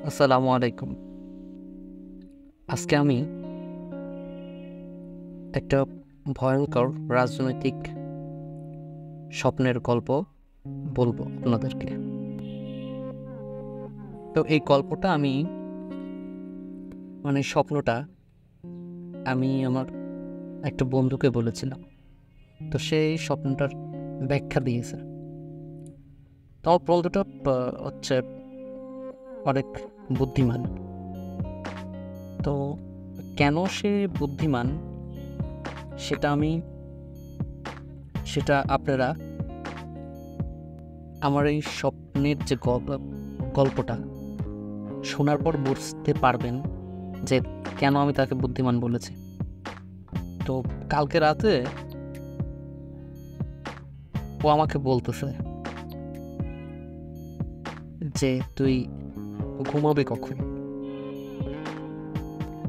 আসসালামু আলাইকুম। আজকে আমি একটা ভয়ঙ্কর রাজনৈতিক স্বপ্নের গল্প বলবো আপনাদেরকে। তো এই গল্পটা স্বপ্নটা আমি আমার একটা বন্ধুকে বলেছিলাম। তো সেই স্বপ্নটার ব্যাখ্যা দিয়েছে। তো আমার বন্ধুটা হচ্ছে অনেক বুদ্ধিমান। তো কেন সে বুদ্ধিমান সেটা আপনারা আমার এই স্বপ্নের যে গল্পটা শোনার পর বুঝতে পারবেন যে কেন আমি তাকে বুদ্ধিমান বলেছি। তো কালকে রাতে ও আমাকে বলতেছে যে তুই ঘুমাবি কখন।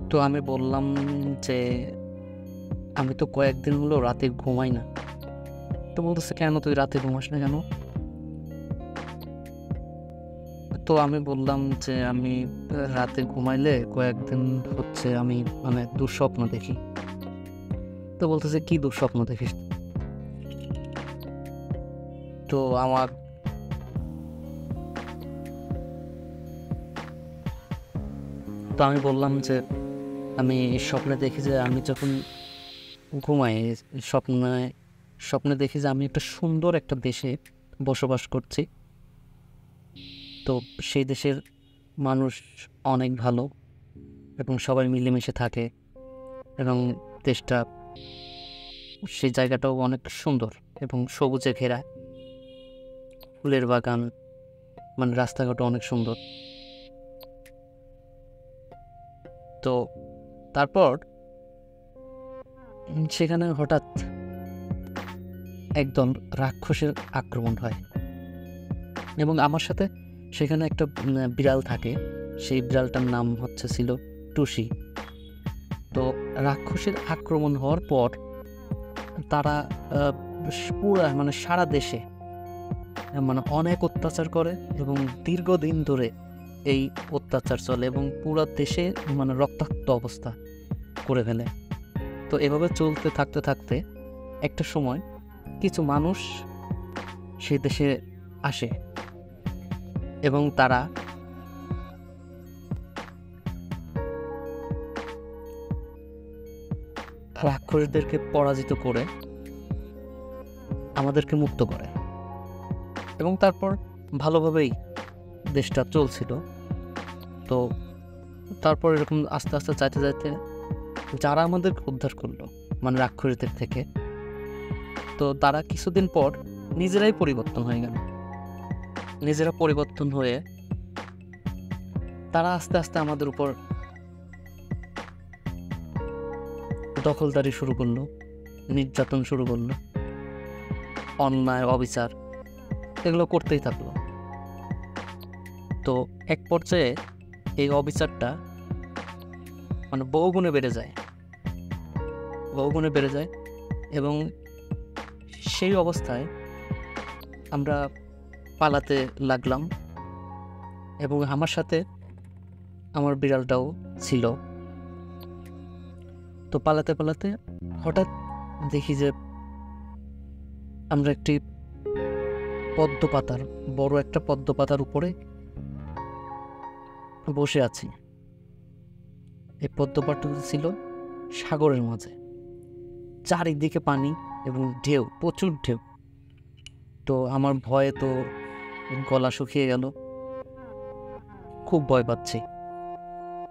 তো আমি বললাম যে আমি তো কয়েকদিন হলো রাতে ঘুমাই না। তো বলতেছে কেন তুই রাতে ঘুমাস না কেন। তো আমি বললাম যে আমি রাতে ঘুমাইলে কয়েকদিন হচ্ছে আমি দুঃস্বপ্ন দেখি। তো বলতেছে কি দুঃস্বপ্ন দেখিস। তো আমার তো আমি বললাম যে আমি স্বপ্নে দেখি যে আমি যখন ঘুমাই স্বপ্নে স্বপ্নে দেখি যে আমি একটা সুন্দর একটা দেশে বসবাস করছি। তো সেই দেশের মানুষ অনেক ভালো এবং সবাই মিলেমিশে থাকে এবং দেশটা সেই জায়গাটাও অনেক সুন্দর এবং সবুজে ঘেরা, ফুলের বাগান, রাস্তাঘাটও অনেক সুন্দর। তো তারপর সেখানে হঠাৎ একদল রাক্ষসের আক্রমণ হয় এবং আমার সাথে সেখানে একটা বিড়াল থাকে। সেই বিড়ালটার নাম ছিল টুসি। তো রাক্ষসের আক্রমণ হওয়ার পর তারা পুরা সারা দেশে অনেক অত্যাচার করে এবং দীর্ঘদিন ধরে এই অত্যাচার চলে এবং পুরো দেশে রক্তাক্ত অবস্থা করে ফেলে। তো এভাবে চলতে থাকতে থাকতে একটা সময় কিছু মানুষ সেই দেশে আসে এবং তারা রাক্ষসদেরকে পরাজিত করে আমাদেরকে মুক্ত করে এবং তারপর ভালোভাবেই দেশটা চলছিল। তো তারপর এরকম আস্তে আস্তে যাইতে যাইতে যারা আমাদের উদ্ধার করলো রাক্ষসদের থেকে, তো তারা কিছুদিন পর নিজেরাই পরিবর্তন হয়ে গেল। নিজেরা পরিবর্তন হয়ে তারা আস্তে আস্তে আমাদের উপর দখলদারি শুরু করলো, নির্যাতন শুরু করলো, অন্যায় অবিচার এগুলো করতেই থাকলো। তো এক পর্যায়ে এই অবিচারটা বহুগুণে বেড়ে যায় এবং সেই অবস্থায় আমরা পালাতে লাগলাম এবং আমার সাথে আমার বিড়ালটাও ছিল। তো পালাতে পালাতে হঠাৎ দেখি যে আমরা একটি বড় একটা পদ্ম পাতার উপরে বসে আছি। এই পদ্ম পাতাটা ছিল সাগরের মাঝে, চারিদিকে পানি এবং ঢেউ, প্রচুর ঢেউ। তো আমার ভয়ে তো গলা শুকিয়ে গেল, খুব ভয় পাচ্ছি।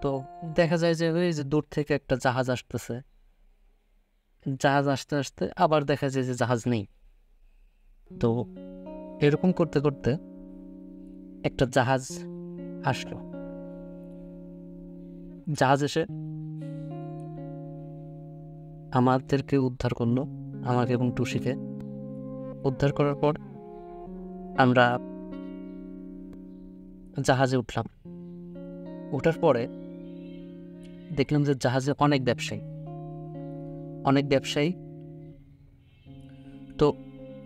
তো দেখা যায় যে ওই যে দূর থেকে একটা জাহাজ আসতেছে, জাহাজ আসতে আসতে আবার দেখা যায় যে জাহাজ নেই। তো এরকম করতে করতে একটা জাহাজ আসলো। জাহাজ এসে আমাদেরকে উদ্ধার করলো, আমাকে এবং টুসিকে উদ্ধার করার পর আমরা জাহাজে উঠলাম। ওঠার পরে দেখলাম যে জাহাজে অনেক ব্যবসায়ী। তো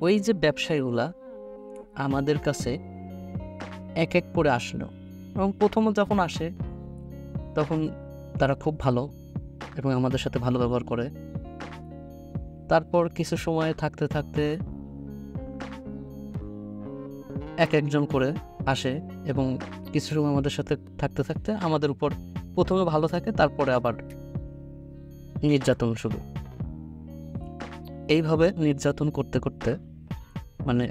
ওই যে ব্যবসায়ীগুলা আমাদের কাছে এক এক করে আসলো, এবং প্রথমে যখন আসে তখন তারা খুব ভালো এবং আমাদের সাথে ভালো ব্যবহার করে। তারপর কিছু সময় থাকতে থাকতে এক একজন করে আসে এবং কিছু সময় আমাদের সাথে থাকতে থাকতে আমাদের উপর প্রথমে ভালো থাকে, তারপরে আবার নির্যাতন শুরু। এইভাবে নির্যাতন করতে করতে মানে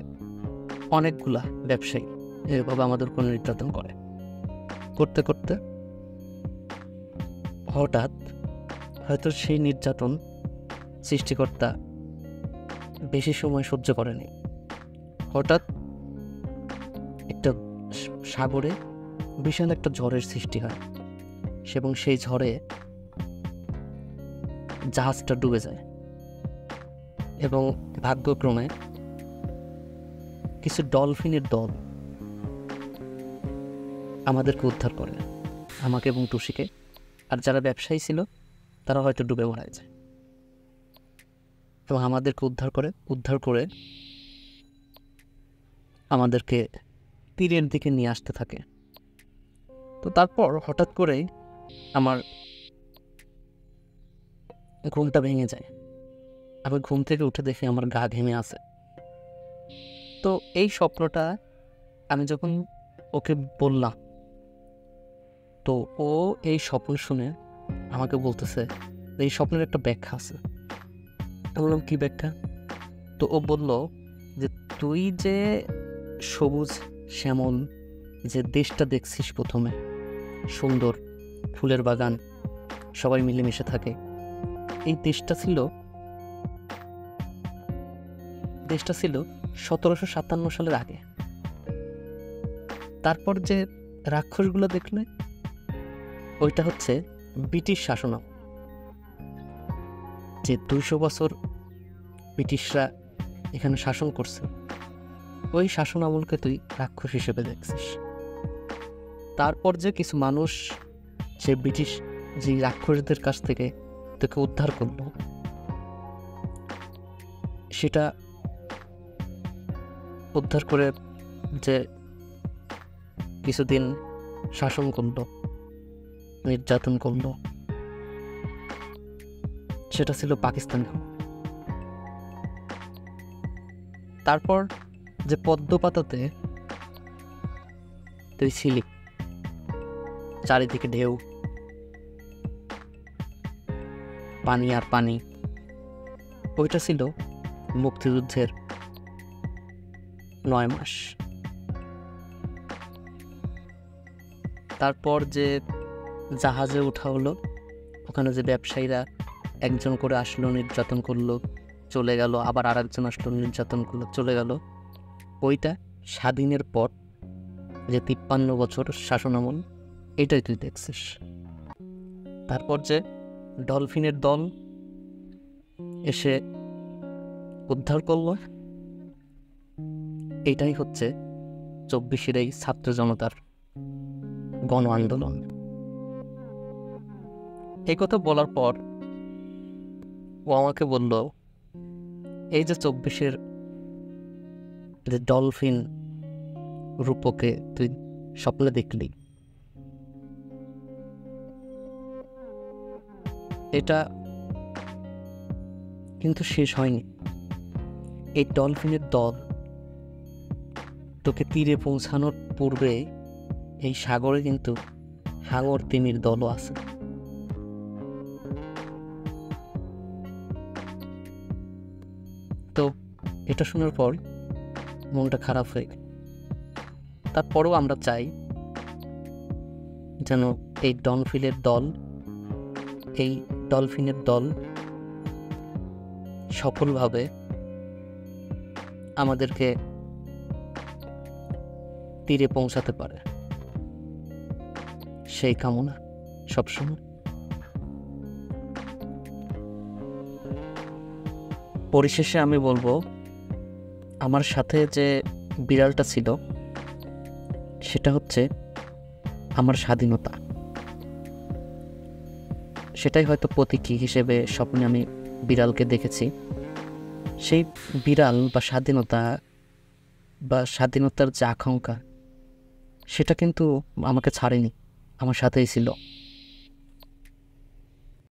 অনেকগুলা ব্যবসায়ী এইভাবে আমাদের উপর নির্যাতন করে করতে করতে হঠাৎ হয়তো সেই নির্যাতন সৃষ্টিকর্তা বেশি সময় সহ্য করেনি। হঠাৎ একটা সাগরে বিশাল একটা ঝড়ের সৃষ্টি হয় এবং সেই ঝড়ে জাহাজটা ডুবে যায় এবং ভাগ্যক্রমে কিছু ডলফিনের দল আমাদেরকে উদ্ধার করে, আমাকে এবং টুসিকে। আর যারা ব্যবসায়ী ছিল তারা হয়তো ডুবে মারা যায় এবং আমাদেরকে উদ্ধার করে আমাদেরকে তীরের দিকে নিয়ে আসতে থাকে। তো তারপর হঠাৎ করেই আমার ঘুমটা ভেঙে যায়। আমি ঘুম থেকে উঠে দেখি আমার গা ঘেমে আছে। তো এই স্বপ্নটা আমি যখন ওকে বললাম, তো ও এই স্বপ্ন শুনে আমাকে বলতেছে এই স্বপ্নের একটা ব্যাখ্যা আছে। আমি বললাম কী ব্যাখ্যা? তো ও বলল যে তুই যে সবুজ শ্যামল যে দেশটা দেখছিস, প্রথমে সুন্দর ফুলের বাগান, সবাই মিলেমিশে থাকে, এই দেশটা ছিল 1757 সালের আগে। তারপর যে রাক্ষসগুলো দেখলে ওইটা হচ্ছে ব্রিটিশ শাসন, যে 200 বছর ব্রিটিশরা এখানে শাসন করছে, ওই শাসন আমলকে তুই রাক্ষস হিসেবে দেখছিস। তারপর যে কিছু মানুষ যে ব্রিটিশ যে রাক্ষসদের কাছ থেকে তোকে উদ্ধার করলো, সেটা উদ্ধার করে যে কিছুদিন শাসন করলো, নির্যাতন করলো, সেটা ছিল পাকিস্তানি। তারপর যে পদ্ম পাতাতে তুই ছিলি, চারিদিকে ঢেউ, পানি আর পানি, ওইটা ছিল মুক্তিযুদ্ধের 9 মাস। তারপর যে জাহাজে ওঠা হলো, ওখানে যে ব্যবসায়ীরা একজন করে আসলো, নির্যাতন করলো, চলে গেল, আবার আর একজন আসলো, নির্যাতন করলো, চলে গেল, ওইটা স্বাধীনের পর যে 53 বছর শাসনামল, এটাই তুই দেখছিস। তারপর যে ডলফিনের দল এসে উদ্ধার করল, এটাই হচ্ছে 24-এর এই ছাত্র জনতার গণ আন্দোলন। এই কথা বলার পর ও আমাকে বলল, এই যে 24-এর যে ডলফিন রূপকে তুই স্বপ্নে দেখলি, এটা কিন্তু শেষ হয়নি। এই ডলফিনের দল তোকে তীরে পৌঁছানোর পূর্বে এই সাগরে কিন্তু হাঙর তিমির দলও আছে। তো এটা শোনার পর মনটা খারাপ হয়ে গেল। তারপরেও আমরা চাই যেন এই ডলফিনের দল সফলভাবে আমাদেরকে তীরে পৌঁছাতে পারে, সেই কামনা সবসময়। পরিশেষে আমি বলবো, আমার সাথে যে বিড়ালটা ছিল সেটা হচ্ছে আমার স্বাধীনতা। সেটাই হয়তো প্রতীকী হিসেবে স্বপ্নে আমি বিড়ালকে দেখেছি। সেই বিড়াল বা স্বাধীনতার যে আকাঙ্ক্ষা, সেটা কিন্তু আমাকে ছাড়েনি, আমার সাথেই ছিল।